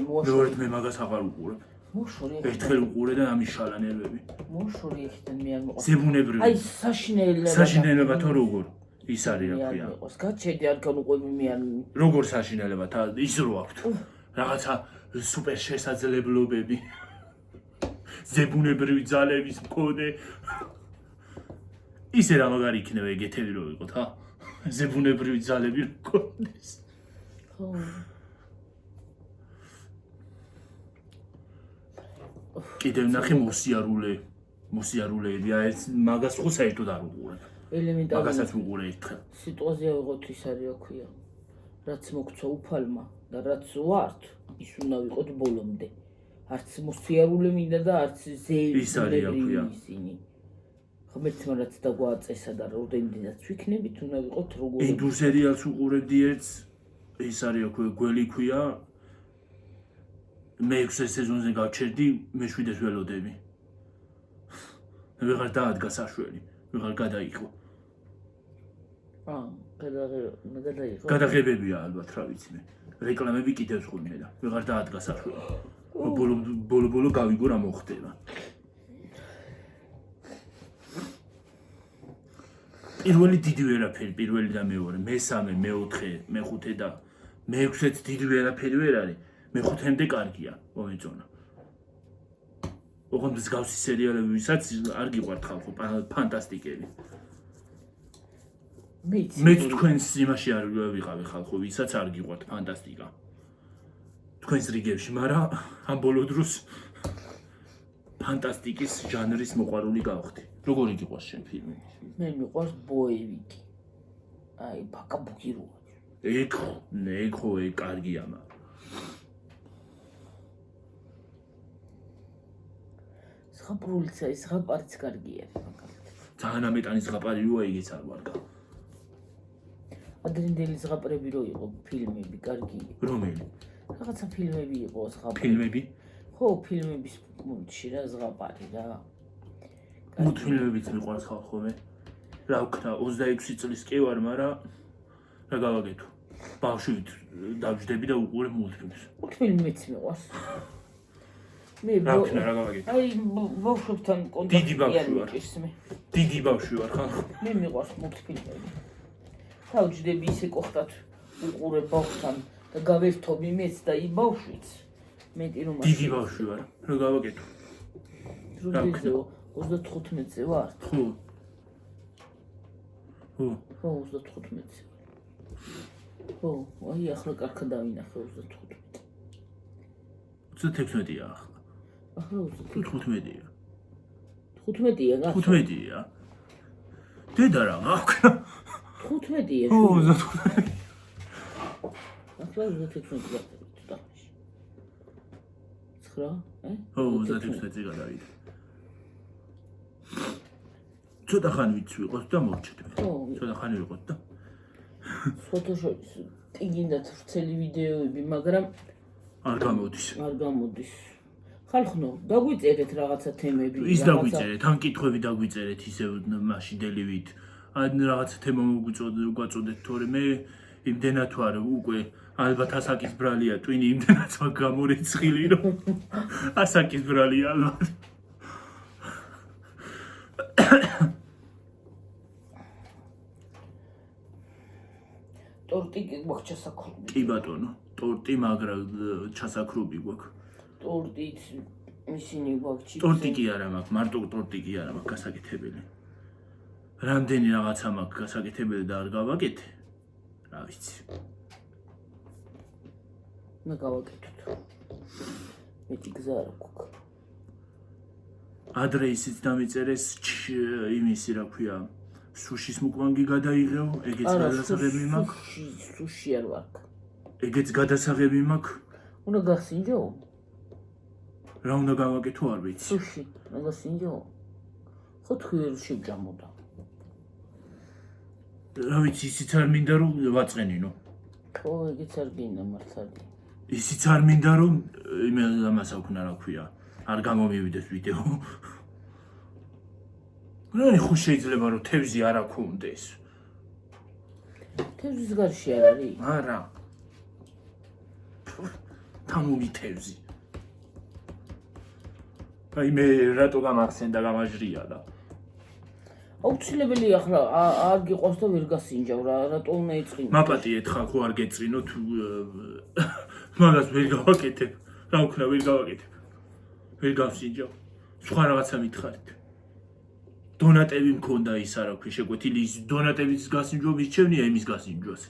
მე მაგას აღარ უყურებ
მოშორი
ერთხელ უყურე და ამის შალანერები
მოშორი ეხიდან მე არ მოყავს
ზებუნებრივი
აი
საშინელებათა როგორ ის არის რა ქვია
გაჩედი არ განუყვები მე არ
როგორ საშინელებათა ის რო აქვთ რაღაცა სუპერ შესაძლებლობები ზებუნებრივი ძალების მქონე ისე რა მაგარი იქნება ეგეთები რო ვიყოთ ხა ზებუნებრივი ძალები მქონდეს
ხო
კიდევ ნახე მოსიარულეები ეს მაგას ხო საერთოდ არ უყურებ
ელემენტარული
მაგასაც უყურე ერთხელ
სიტუაცია ვიღოთ ის არის რა ქვია რაც მოგცვა უფალმა და რაც ვართ ის უნდა ვიყოთ ბოლომდე არც მოსიარული მინდა და არც ზეიბნები ისინი ღმერთმა რაც დაგვაწესა და რამდენადაც ვიქნებით უნდა ვიყოთ როგორ
ინდურ სერიალს უყურებდი ერთს ის არის რა ქვია გველი ქვია მე 6 სეზონზე გავჩერდი მე 7-ს ველოდები ვეღარ დაადგა საშველი ვეღარ გადაიღო გადაღებებია ალბათ რა ვიცი მე რეკლამები კიდევ ხუნე და ვეღარ დაადგა საშველი ბოლო გავიგო რა მოხდება პირველი დიდი ვერაფერი პირველი და მეორე მესამე მეოთხე მეხუთე და მეექვსეც დიდი ვერაფერი ვერ არის მეხუთემდე კარგია მოეწონა ოღონდ მსგავსი სერიალები ვისაც არ გიყვართ ხალხო ფანტასტიკები მეც თქვენს იმაში არ ვიყავი ხალხო ვისაც არ გიყვართ ფანტასტიკა თქვენს რიგებში მაგრამ ამ ბოლო დროს ფანტასტიკის ჟანრის მოყვარული გავხდი როგორი გიყვარს შენ ფილმი
მე მიყვარს ბოევიკი აი ბაკაბუგი როა
ეგ კარგია მაგრამ
ზღაპრულიცა ის ზღაპარიც კარგია მაგალითად
ძალიან ამეტანი ზღაპარიოა იგიც არ ვარგა.
ადრინდელი ზღაპრები რო იყო ფილმები, კარგი.
რომელი?
რაღაცა ფილმები იყო ზღაპრები.
ფილმები?
ხო, ფილმების მუნდში რა ზღაპარი რა.
მულტფილმებიც მიყვარს ხალხო მე. რა ვქნა 26 წლის კი ვარ, მაგრამ რა გავაკეთო? ბავშვით დავჯდები და უყურებ მულტფილმს.
მულტფილმიც მიყვარს. მე
რა ვქნა, რა გავაკეთო?
აი ბავშვებთან
დიდი
კონტაქტი
ბავშვი
არ
ვარ.
მიჭირს მე.
დიდი ბავშვი ვარ ხალხო.
მე მიყვარს მულტფილმები. თავჯდები ისე კოხტად უყურებ ბავშვთან და გავერთობი მეც და იმ ბავშვიც. მეტი რომ
დიდი ბავშვი ვარ. რა გავაკეთო?
როდესაც 35-ზე ვარ?
ხო. ხო.
ხო, 35-ზე. ხო, აი ახლა კარგად დავინახე 35.
36-ია ახლა.
ახლა
15-ია.
15-ია რა?
15-ია. დედა რა ვქნა?
15-ია.
ო, 35.
ახლა 36 გახდა. 9,
ო, 36-ზე გადავიდა. ცოტა ხანი ვიცი ვიყოთ და მოვჩეთ მე.
ხო.
ცოტა ხანი ვიყოთ და
ფოტოშოპის ტიგინდათ ვრცელი ვიდეოები, მაგრამ
არ გამოდის.
არ გამოდის. ხალხო, დაგვიწერეთ რაღაცა თემები.
ის დაგვიწერეთ, ან კითხვები დაგვიწერეთ ისევ მაშინდელივით. ან რაღაცა თემა მოგვაწოდეთ, თორე მე იმდენად ვარ უკვე ალბათ ასაკის ბრალია ტვინი იმდენად მაგ გამორეცხილი რომ ასაკის ბრალია ალბათ.
ტორტი გვაქვს ჩასაქრობი.
კი ბატონო, ტორტი მაგრა ჩასაქრობი გვაქვს.
ტორტიც ისინი გვაქვს ჩიპსი.
ტორტი კი არა მაქვს, მარტო ტორტი კი არა მაქვს გასაკეთებელი. რამდენი რაღაცა მაქვს გასაკეთებელი და არ გავაკეთე? რა ვიცი.
მე გავაკეთოთ. მეტი გზა არ გვაქვს.
ადრესიც დამიწერეს იმისი რა ქვია, სუშის მუკვანგი გადაიღეო, ეგეც გადასაღები მაქვს.
სუში არ ვარქ.
ეგეც გადასაღები მაქვს.
უნდა გახსინჯო?
რა უნდა გავაკეთო არ ვიცი.
სუში, უნდა გახსინჯო? ხო თქვი ვერ შევჯამოდა.
რა ვიცი, ისიც არ მინდა რომ ვაწყენინო.
ხო, ეგეც არ გინდა მართალი.
ისიც არ მინდა რომ ამას აქვნა რა ქვია, არ გამომივიდეს ვიდეო. რა ხო შეიძლება რომ თევზი არ აქონდეს.
თევზის გარშე არ არის?
არა. თამული თევზი. აი მე რატო გამახსენ და გამაჟრია და
აუცილებელი ახლა არ გიყვარს და ვერ გასინჯავ რა, რატო უნდა ეწყინო?
მაპატიეთ ხალხო არ გეწრინოთ მაგას ვერ გავაკეთებ. რა ვქნა ვერ გავაკეთებ. ვერ გავსინჯავ. სხვა რაღაცა მითხარით. დონატები მქონდა ის არა ქვი შეკვეთილი ის დონატების გასინჯვა მისჩევნია იმის გასინჯვას.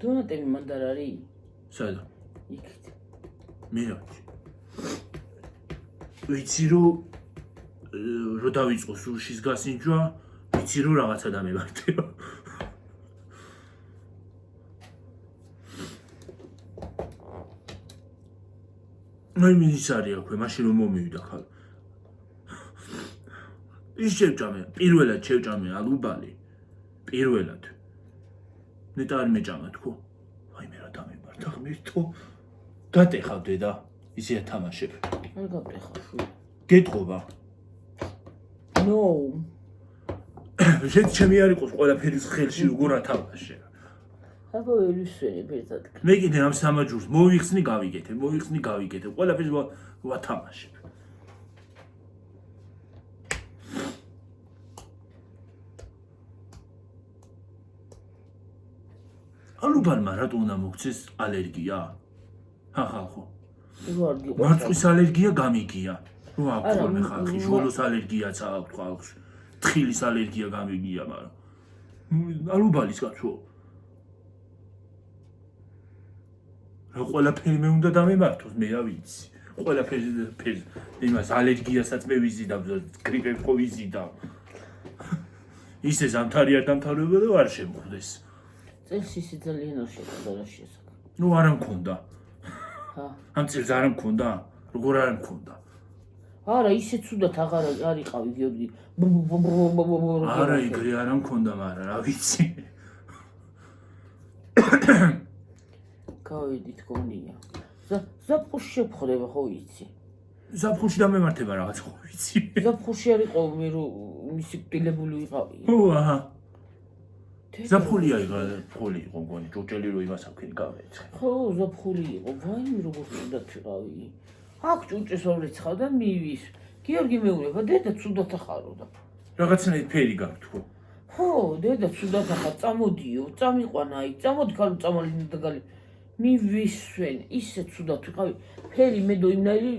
დონატები მანდ არ არის?
სადა?
იქით.
მე რა ვიცი. ვიცი რომ დავიწყო სუშის გასინჯვა, ვიცი რომ რაღაცა დამევარდეო. მე მინიც არის აქვე, მაშინ რომ მომივიდა ხალ. ის შევჭამე, პირველად შევჭამე ალუბალი. პირველად. ნეტა არ მეჭამა თქო. აი მე რა დამემართა ღმერთო. გატეხავ დედა, ისე თამაშებ.
არ გაპეხა შვილი.
გეტყობა.
No.
შენ ჩემი არ იყოს ყველაფერი ხელში როგორ ათამაშე.
აბა ელისვენი ერთად.
მე კიდე ამ სამაჯურს მოვიხსნი გავიგეთებ. ყველაფერს ვათამაშებ. ალუბალმა რატო უნდა მოგცეს ალერგია? ხალხო.
ვარ გიყვარს.
მარწყვის ალერგია გამიგია. რო აქვს ხოლმე ხალხი, ჟოლოს ალერგიაც აქვს ხალხს. თხილის ალერგია გამიგია, მაგრამ ალუბალის კაცო. რა ყველაფერი მე უნდა დამემართოს, მე რა ვიცი. ყველაფერი იმას ალერგიასაც მე ვიზიდავ, გრიპებს ხო ვიზიდავ. ისე ზამთარი არ დამთავრებოდა და არ შემოხდეს.
წელს ისე ძალიან არ შეხვდა რა შესაძლოა.
ნუ არ მქონდა.
ჰა.
ამ წელს არ მქონდა? როგორ არ მქონდა?
არა, ისე ცუდად აღარ არიყავი გიორგი.
არა იგრი არა მქონდა, მაგრამ რა ვიცი.
გავედი თქონია. ზაფხულში შეფხდება ხო იცი?
ზაფხულში დამემართება რაღაც ხო ვიცი.
ზაფხულში არ იყო მე რომ მისი კtildeებული ვიყავი.
აჰა. ზაფხულია ფული იყო მგონი, ჯოჯელი რო იმას აქვენი გავეცხე.
ხო, ზაფხული იყო. ვაიმე როგორ ცუდად ვიყავი. აქ ჭუჭეს ორიცხავ და მივის. გიორგი მეუბნება, დედა ცუდად ახარო და.
რაღაცნაირად ფერი გაქვთ ხო?
ხო, დედა ცუდად ახარ, წამოდიო, წამიყვანა აი, წამოდი ქალო წამალინდა და გალი. მივისვენ, ისე ცუდად ვიყავი. ფერი მე დოიმნაირი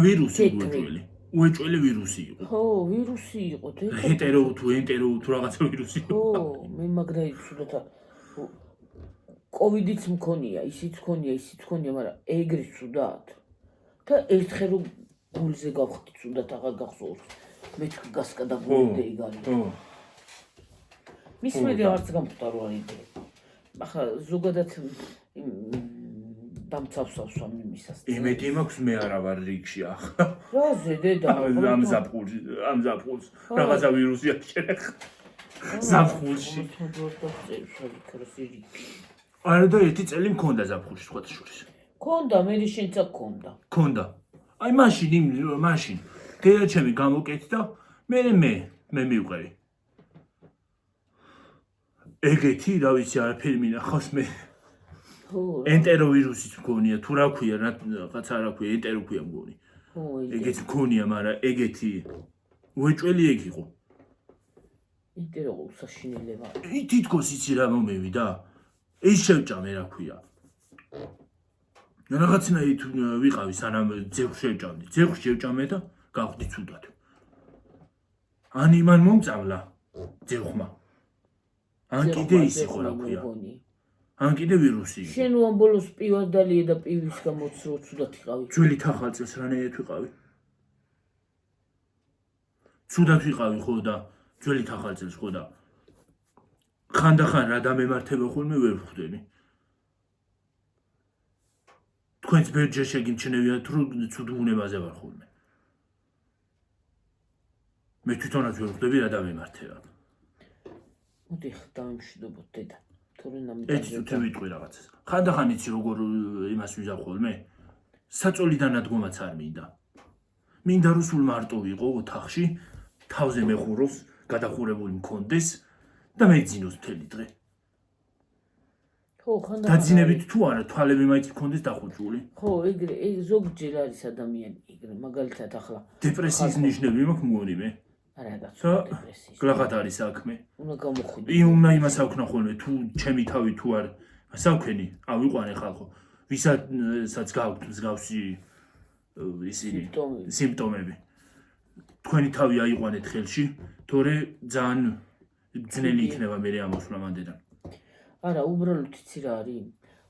ვირუსი უეჭველი. უეჭველი ვირუსი იყო.
ხო, ვირუსი იყო დედა.
ჰეტერო თუ ენტერო თუ რაღაცა ვირუსი იყო.
ხო, მე მაგრაი ცუდად კოვიდიც მქონია, ისიც მქონია, მაგრამ ეგრე ცუდად. და ერთხელ რომ გულზე გავხდი ცუდად აღარ გახსოვს. მე თქვი გასკადა გულზე იგალი.
ხო.
მის მედი არც გამწვდა რო არის. ახლა ზოგადად დამცავსავს ამ იმისას.
იმედი მაქვს მე არა ვარ რიგში ახლა.
რაზე დედა?
ამ ზაფხულს რაღაცა ვირუსი აღჭერეხ. ზაფხულში. არა და ერთი წელი მქონდა ზაფხულში სხვათა შორის.
ქონდა, მე შენცა ქონდა.
ქონდა. აი მაშინ დედა ჩემი გამოკეთდა, მე მივყევი. ეგეთი რა ვიცი არაფერი მინახავს მე.
ხო.
ენტეროვირუსიც მგონია, თუ რა ქვია, რაღაცა რა ქვია, ენტერო ქვია მგონი.
ხო,
ეგეც მგონია, მაგრამ ეგეთი უეჭველი ეგ იყო.
ინტერო უსაშინელება.
თითქოს იცი რა მომევიდა? ის შევჭამე რა ქვია. რაღაცნაირად ვიყავი სანამ ძეხვს შევჭამდი. ძეხვს შევჭამე და გავხდი ცუდად. ან იმან მომწამლა ძეხვმა. ან კიდე ის იყო რა ქვია. ან კიდე ვირუსი იყო.
შენ უამ ბოლოს პივას დალიე და პივის გამოც რო ცუდად იყავი.
ძველი თახალწელს რანაირად ვიყავი? ცუდად ვიყავი ხო და ძველი თახალწელს ხო და ხანდახან რა დამემართება ხოლმე ვერ ვხვდები. თქვენც ბერჯერ შეგიმჩნევიათ რომ ცუდ უნებაზე ვარ ხოლმე. მე თვითონაც ვერ ვხვდები რა დამემართება.
მოდი დავიმშვიდობოთ დედა. თორე
ერთი თუთე ვიტყვი რაღაცას. ხანდახან იცი როგორ იმას ვიზავ ხოლმე? საწოლიდან ადგომაც არ მინდა. მინდა რომ სულ მარტო ვიყო ოთახში, თავზე მეხუროს, გადახურებული მქონდეს და მეძინოს მთელი დღე.
ხო, ხანდახან.
დაძინებით თუ არა, თვალები მაინც მქონდეს დახუჭული.
ხო, ეგრე ზოგჯერ არის ადამიანი ეგრე, მაგალითად ახლა
დეპრესიის ნიშნები მაქვს მგონი მე.
არა
და
დეპრესიის.
გლახად არის საქმე.
უნდა გამოხვიდე.
უნდა იმას ავქნა ხოლმე თუ ჩემი თავი თუ არ საქმენი, ავიყვანე ხალხო. ვისაც გაქვთ მსგავსი ისინი სიმპტომები. თქვენი თავი აიყვანეთ ხელში, თორე ძალიან ძნელი იქნება მე ამოსვლა მანდედან.
არა, უბრალოდ იცი რა არის?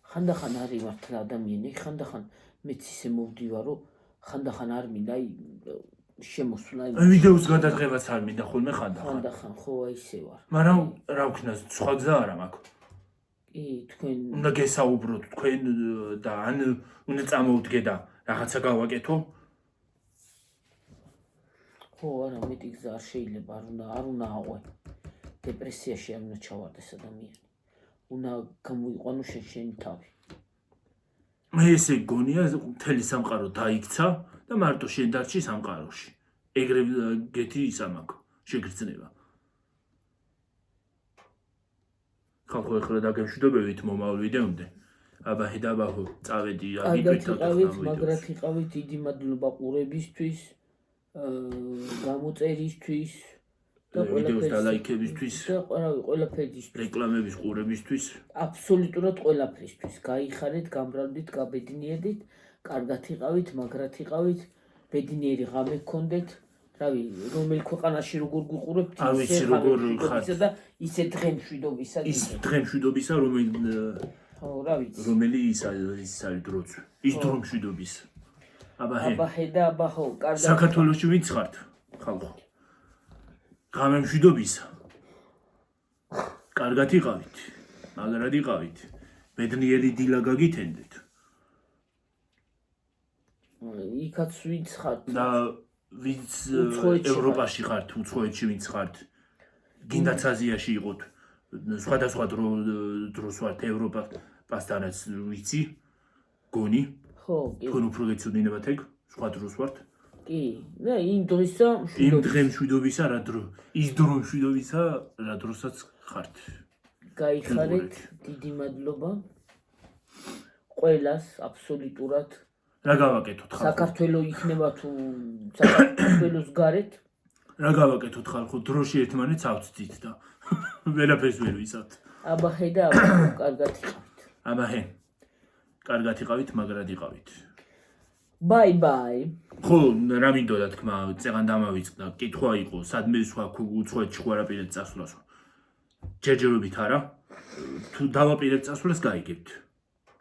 ხანდახან არის მართლა ადამიანი, ხანდახან მეც ისე მოვდივარ, რომ ხანდახან არ მინდა აი შემოსვლა.
ვიდეოს გადაღებაც არ მინდა ხოლმე ხანდახან.
ხანდახან ხო აი ისე ვარ.
მაგრამ რა ვქნა, სხვა გზა არა მაქვს.
კი, თქვენ
უნდა გესაუბროთ თქვენ და ან უნდა წამოვდგე და რაღაცა გავაკეთო.
ხო, არა, მეტი გზა არ შეიძლება, არ უნდა აღვე. დეპრესიაში არ უნდა ჩავარდეს ადამიანი. უნდა გამოიყვანო შენი თავი.
მე ესე გონია, მთელი სამყარო დაიქცა და მარტო შენ დარჩი სამყაროში. ეგრე გეთი ისა მაქვს, შეგრძნება. ხალხო ეხლა დაგემშვიდობებით მომავალ ვიდეომდე. აბა ჰედაბაჰო წავედი
აგიტყვით, მაგრად იყავით, დიდი მადლობა ყურებისთვის, გამოწერისთვის და
ვიდეოს დალაიქებისთვის,
და ყველაფერისთვის,
რეკლამების ყურებისთვის.
აბსოლუტურად ყველაფრისთვის. გაიხარეთ, გამრავლდით, გაბედნიერდით, კარგად იყავით, მაგრად იყავით, ბედნიერი ღამე გქონდეთ. რავი, რომელ ქვეყანაში როგორ გიყურებთ,
არ ვიცი როგორ ხართ
და ისე დღემშვიდობისა.
ის დღემშვიდობისა,
ხო, რა ვიცი.
რომელი ის არის დროც. ის დრომშვიდობის. აბა
და აბა ხო, კარგად.
საქართველოში ვინც ხართ, ხალხო. ღამემშვიდობისა. კარგად იყავით, მაგრად იყავით. ბედნიერი დილა გაგითენდეთ.
იქაც ვინც ხართ?
და ვინც
უცხოეთში
ევროპაში ხართ, უცხოეთში ვინც ხართ. გინდაც აზიაში იყოთ. სხვადასხვა დროს ვართ ევროპასთანაც ვიცი. გონი,
ხო, კი.
თქვენ უფრო გეცოდინებათ ეგ, სხვა დროს ვართ.
კი. და იმ დროისა
იმ დღე მშვიდობისა რა დრო, ის დრო მშვიდობისა რა დროსაც ხართ.
გაიხარეთ, დიდი მადლობა. ყველას აბსოლუტურად
რა გავაკეთოთ ხალხო?
საქართველოს იქნება თუ საქართველოს გარეთ
რა გავაკეთოთ ხალხო? დროში ერთმანეთს ავწდით და ვერაფერს ვერ ვისავთ.
აბახე და აბახე კარგად იყავით.
აბახე. კარგად იყავით, მაგრად იყავით.
ბაი ბაი.
ხო, რა მინდოდა თქმა, წეღან დამავიწყდა. კითხვა იყო, სადმე სხვა უცხოეთში ვარაპირეთ წასვლას. ჯერჯერობით არა. თუ დავაპირეთ წასვლას გაიგებთ.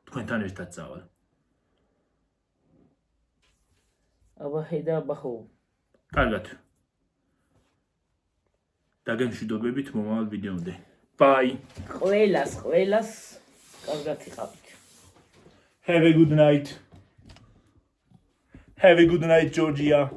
თქვენთან ერთად წავალ.
აბახე და აბახო.
კარგად. დაგემშვიდობებით მომავალ ვიდეომდე. Bye.
ყველას კარგად იყავით.
Have a good night. Have a good night, Georgia.